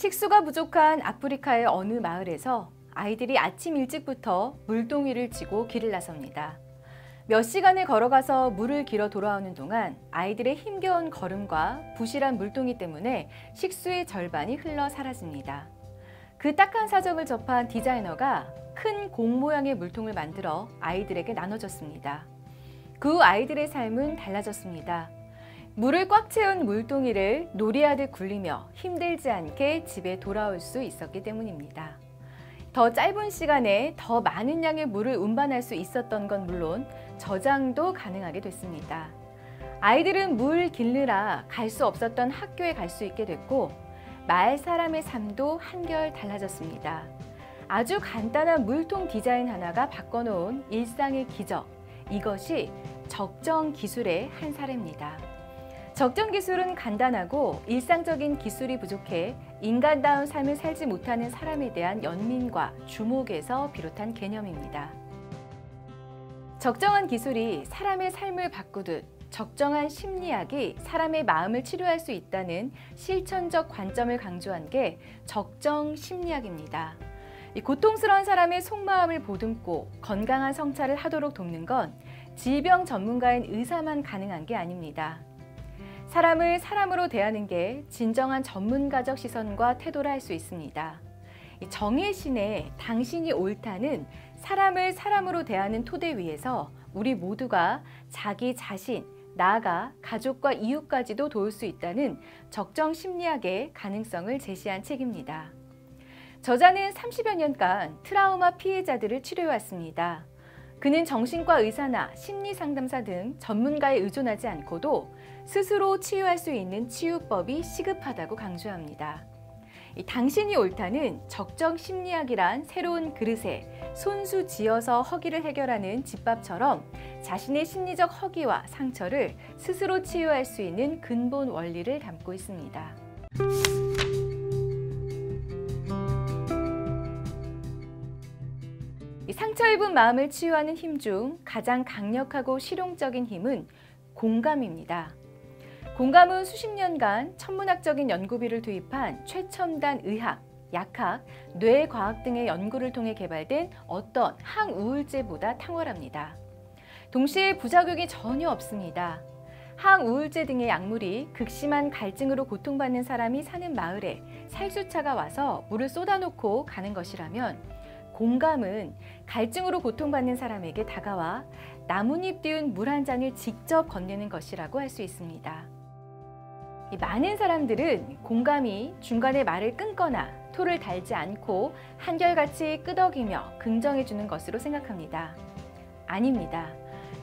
식수가 부족한 아프리카의 어느 마을에서 아이들이 아침 일찍부터 물동이를 지고 길을 나섭니다. 몇 시간을 걸어가서 물을 길어 돌아오는 동안 아이들의 힘겨운 걸음과 부실한 물동이 때문에 식수의 절반이 흘러 사라집니다. 그 딱한 사정을 접한 디자이너가 큰 공 모양의 물통을 만들어 아이들에게 나눠줬습니다. 그 후 아이들의 삶은 달라졌습니다. 물을 꽉 채운 물동이를 놀이하듯 굴리며 힘들지 않게 집에 돌아올 수 있었기 때문입니다. 더 짧은 시간에 더 많은 양의 물을 운반할 수 있었던 건 물론 저장도 가능하게 됐습니다. 아이들은 물 길르라 갈 수 없었던 학교에 갈 수 있게 됐고 마을 사람의 삶도 한결 달라졌습니다. 아주 간단한 물통 디자인 하나가 바꿔놓은 일상의 기적, 이것이 적정 기술의 한 사례입니다. 적정 기술은 간단하고 일상적인 기술이 부족해 인간다운 삶을 살지 못하는 사람에 대한 연민과 주목에서 비롯한 개념입니다. 적정한 기술이 사람의 삶을 바꾸듯 적정한 심리학이 사람의 마음을 치료할 수 있다는 실천적 관점을 강조한 게 적정 심리학입니다. 이 고통스러운 사람의 속마음을 보듬고 건강한 성찰을 하도록 돕는 건 질병 전문가인 의사만 가능한 게 아닙니다. 사람을 사람으로 대하는 게 진정한 전문가적 시선과 태도라 할 수 있습니다. 정혜신의 당신이 옳다는 사람을 사람으로 대하는 토대 위에서 우리 모두가 자기 자신, 나아가 가족과 이웃까지도 도울 수 있다는 적정 심리학의 가능성을 제시한 책입니다. 저자는 30여 년간 트라우마 피해자들을 치료해왔습니다. 그는 정신과 의사나 심리상담사 등 전문가에 의존하지 않고도 스스로 치유할 수 있는 치유법이 시급하다고 강조합니다. 당신이 옳다는 적정 심리학이란 새로운 그릇에 손수 지어서 허기를 해결하는 집밥처럼 자신의 심리적 허기와 상처를 스스로 치유할 수 있는 근본 원리를 담고 있습니다. 상처 입은 마음을 치유하는 힘 중 가장 강력하고 실용적인 힘은 공감입니다. 공감은 수십 년간 천문학적인 연구비를 투입한 최첨단 의학, 약학, 뇌과학 등의 연구를 통해 개발된 어떤 항우울제보다 탁월합니다. 동시에 부작용이 전혀 없습니다. 항우울제 등의 약물이 극심한 갈증으로 고통받는 사람이 사는 마을에 살수차가 와서 물을 쏟아놓고 가는 것이라면 공감은 갈증으로 고통받는 사람에게 다가와 나뭇잎 띄운 물 한 잔을 직접 건네는 것이라고 할 수 있습니다. 많은 사람들은 공감이 중간에 말을 끊거나 토를 달지 않고 한결같이 끄덕이며 긍정해주는 것으로 생각합니다. 아닙니다.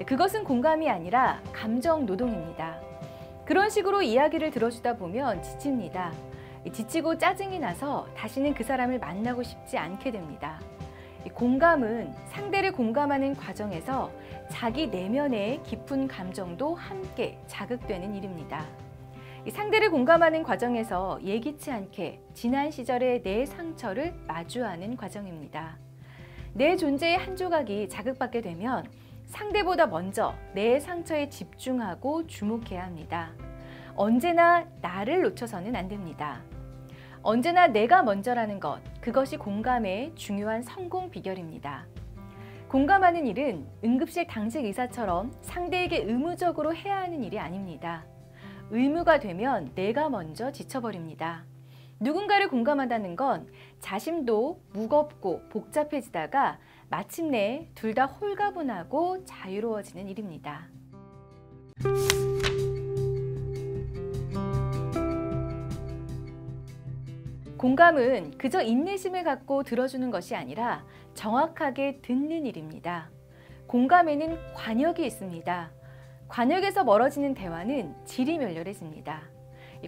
그것은 공감이 아니라 감정 노동입니다. 그런 식으로 이야기를 들어주다 보면 지칩니다. 지치고 짜증이 나서 다시는 그 사람을 만나고 싶지 않게 됩니다. 공감은 상대를 공감하는 과정에서 자기 내면의 깊은 감정도 함께 자극되는 일입니다. 상대를 공감하는 과정에서 예기치 않게 지난 시절의 내 상처를 마주하는 과정입니다. 내 존재의 한 조각이 자극받게 되면 상대보다 먼저 내 상처에 집중하고 주목해야 합니다. 언제나 나를 놓쳐서는 안 됩니다. 언제나 내가 먼저라는 것, 그것이 공감의 중요한 성공 비결입니다. 공감하는 일은 응급실 당직 의사처럼 상대에게 의무적으로 해야 하는 일이 아닙니다. 의무가 되면 내가 먼저 지쳐버립니다. 누군가를 공감한다는 건 자신도 무겁고 복잡해지다가 마침내 둘 다 홀가분하고 자유로워지는 일입니다. 공감은 그저 인내심을 갖고 들어주는 것이 아니라 정확하게 듣는 일입니다. 공감에는 관역이 있습니다. 관역에서 멀어지는 대화는 질이 멸렬해집니다.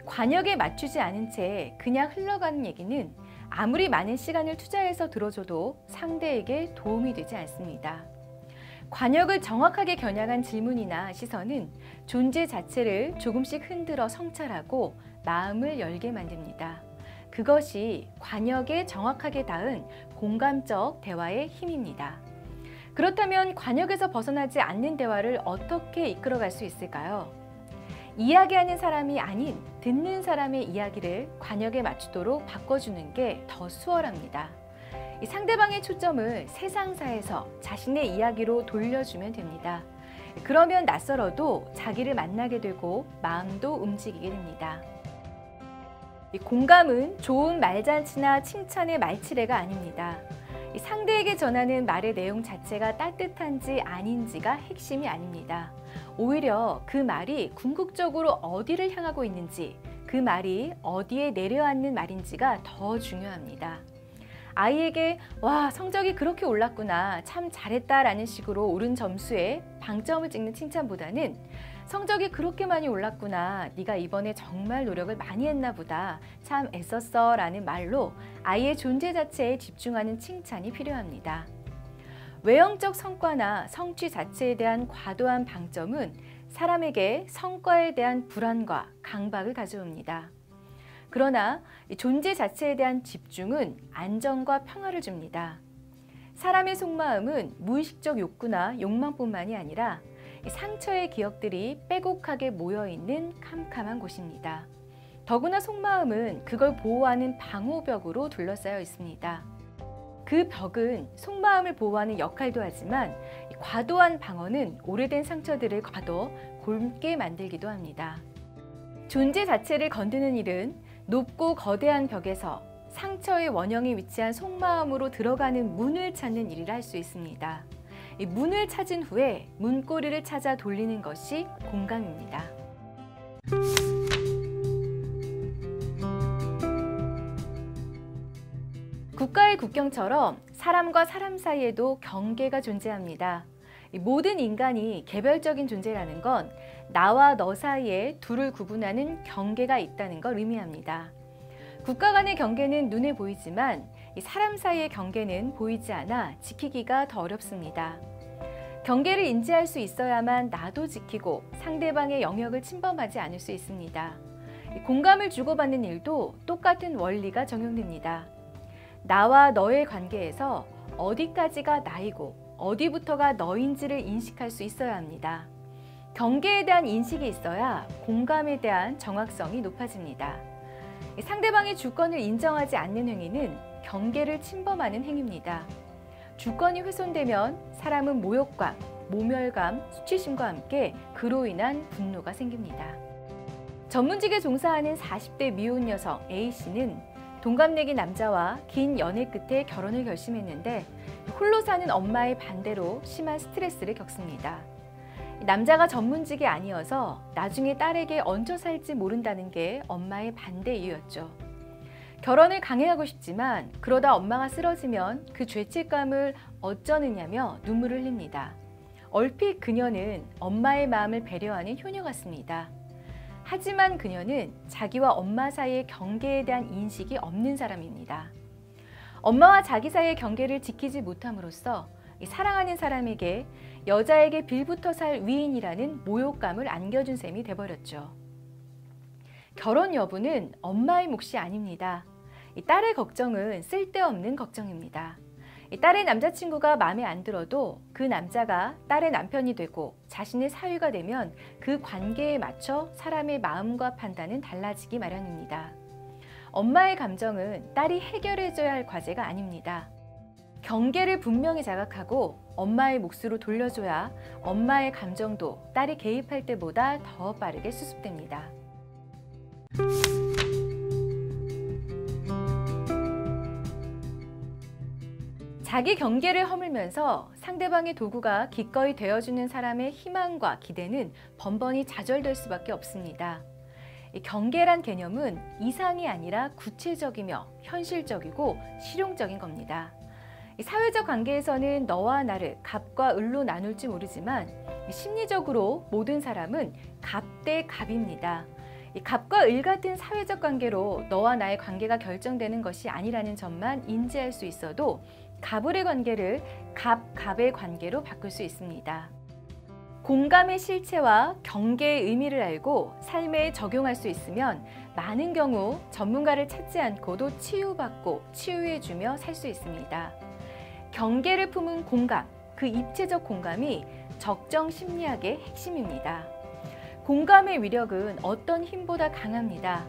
관역에 맞추지 않은 채 그냥 흘러가는 얘기는 아무리 많은 시간을 투자해서 들어줘도 상대에게 도움이 되지 않습니다. 관역을 정확하게 겨냥한 질문이나 시선은 존재 자체를 조금씩 흔들어 성찰하고 마음을 열게 만듭니다. 그것이 관역에 정확하게 닿은 공감적 대화의 힘입니다. 그렇다면 관역에서 벗어나지 않는 대화를 어떻게 이끌어갈 수 있을까요? 이야기하는 사람이 아닌 듣는 사람의 이야기를 관역에 맞추도록 바꿔주는 게 더 수월합니다. 이 상대방의 초점을 세상사에서 자신의 이야기로 돌려주면 됩니다. 그러면 낯설어도 자기를 만나게 되고 마음도 움직이게 됩니다. 이 공감은 좋은 말잔치나 칭찬의 말치레가 아닙니다. 이 상대에게 전하는 말의 내용 자체가 따뜻한지 아닌지가 핵심이 아닙니다. 오히려 그 말이 궁극적으로 어디를 향하고 있는지, 그 말이 어디에 내려앉는 말인지가 더 중요합니다. 아이에게 와, 성적이 그렇게 올랐구나, 참 잘했다 라는 식으로 오른 점수에 방점을 찍는 칭찬보다는 성적이 그렇게 많이 올랐구나, 네가 이번에 정말 노력을 많이 했나 보다, 참 애썼어 라는 말로 아이의 존재 자체에 집중하는 칭찬이 필요합니다. 외형적 성과나 성취 자체에 대한 과도한 방점은 사람에게 성과에 대한 불안과 강박을 가져옵니다. 그러나 존재 자체에 대한 집중은 안정과 평화를 줍니다. 사람의 속마음은 무의식적 욕구나 욕망뿐만이 아니라 상처의 기억들이 빼곡하게 모여있는 캄캄한 곳입니다. 더구나 속마음은 그걸 보호하는 방호벽으로 둘러싸여 있습니다. 그 벽은 속마음을 보호하는 역할도 하지만 과도한 방어는 오래된 상처들을 가둬 곪게 만들기도 합니다. 존재 자체를 건드는 일은 높고 거대한 벽에서 상처의 원형이 위치한 속마음으로 들어가는 문을 찾는 일이라 할 수 있습니다. 이 문을 찾은 후에 문고리를 찾아 돌리는 것이 공감입니다. 국가의 국경처럼 사람과 사람 사이에도 경계가 존재합니다. 모든 인간이 개별적인 존재라는 건 나와 너 사이에 둘을 구분하는 경계가 있다는 걸 의미합니다. 국가 간의 경계는 눈에 보이지만 사람 사이의 경계는 보이지 않아 지키기가 더 어렵습니다. 경계를 인지할 수 있어야만 나도 지키고 상대방의 영역을 침범하지 않을 수 있습니다. 공감을 주고받는 일도 똑같은 원리가 적용됩니다. 나와 너의 관계에서 어디까지가 나이고 어디부터가 너인지를 인식할 수 있어야 합니다. 경계에 대한 인식이 있어야 공감에 대한 정확성이 높아집니다. 상대방의 주권을 인정하지 않는 행위는 경계를 침범하는 행위입니다. 주권이 훼손되면 사람은 모욕감, 모멸감, 수치심과 함께 그로 인한 분노가 생깁니다. 전문직에 종사하는 40대 미혼 여성 A씨는 동갑내기 남자와 긴 연애 끝에 결혼을 결심했는데 홀로 사는 엄마의 반대로 심한 스트레스를 겪습니다. 남자가 전문직이 아니어서 나중에 딸에게 얹혀 살지 모른다는 게 엄마의 반대 이유였죠. 결혼을 강행하고 싶지만 그러다 엄마가 쓰러지면 그 죄책감을 어쩌느냐며 눈물을 흘립니다. 얼핏 그녀는 엄마의 마음을 배려하는 효녀 같습니다. 하지만 그녀는 자기와 엄마 사이의 경계에 대한 인식이 없는 사람입니다. 엄마와 자기 사이의 경계를 지키지 못함으로써 사랑하는 사람에게 여자에게 빌붙어 살 위인이라는 모욕감을 안겨준 셈이 돼버렸죠. 결혼 여부는 엄마의 몫이 아닙니다. 딸의 걱정은 쓸데없는 걱정입니다. 딸의 남자친구가 마음에 안 들어도 그 남자가 딸의 남편이 되고 자신의 사위가 되면 그 관계에 맞춰 사람의 마음과 판단은 달라지기 마련입니다. 엄마의 감정은 딸이 해결해줘야 할 과제가 아닙니다. 경계를 분명히 자각하고 엄마의 몫으로 돌려줘야 엄마의 감정도 딸이 개입할 때보다 더 빠르게 수습됩니다. 자기 경계를 허물면서 상대방의 도구가 기꺼이 되어주는 사람의 희망과 기대는 번번이 좌절될 수밖에 없습니다. 경계란 개념은 이상이 아니라 구체적이며 현실적이고 실용적인 겁니다. 사회적 관계에서는 너와 나를 갑과 을로 나눌지 모르지만 심리적으로 모든 사람은 갑 대 갑입니다. 갑과 을 같은 사회적 관계로 너와 나의 관계가 결정되는 것이 아니라는 점만 인지할 수 있어도 갑을의 관계를 갑-갑의 관계로 바꿀 수 있습니다. 공감의 실체와 경계의 의미를 알고 삶에 적용할 수 있으면 많은 경우 전문가를 찾지 않고도 치유받고 치유해주며 살 수 있습니다. 경계를 품은 공감, 그 입체적 공감이 적정 심리학의 핵심입니다. 공감의 위력은 어떤 힘보다 강합니다.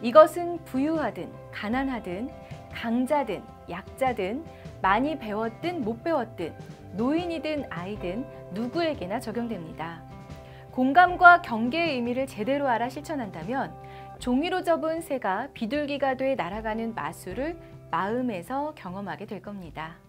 이것은 부유하든 가난하든 강자든 약자든 많이 배웠든 못 배웠든 노인이든 아이든 누구에게나 적용됩니다. 공감과 경계의 의미를 제대로 알아 실천한다면 종이로 접은 새가 비둘기가 돼 날아가는 마술을 마음에서 경험하게 될 겁니다.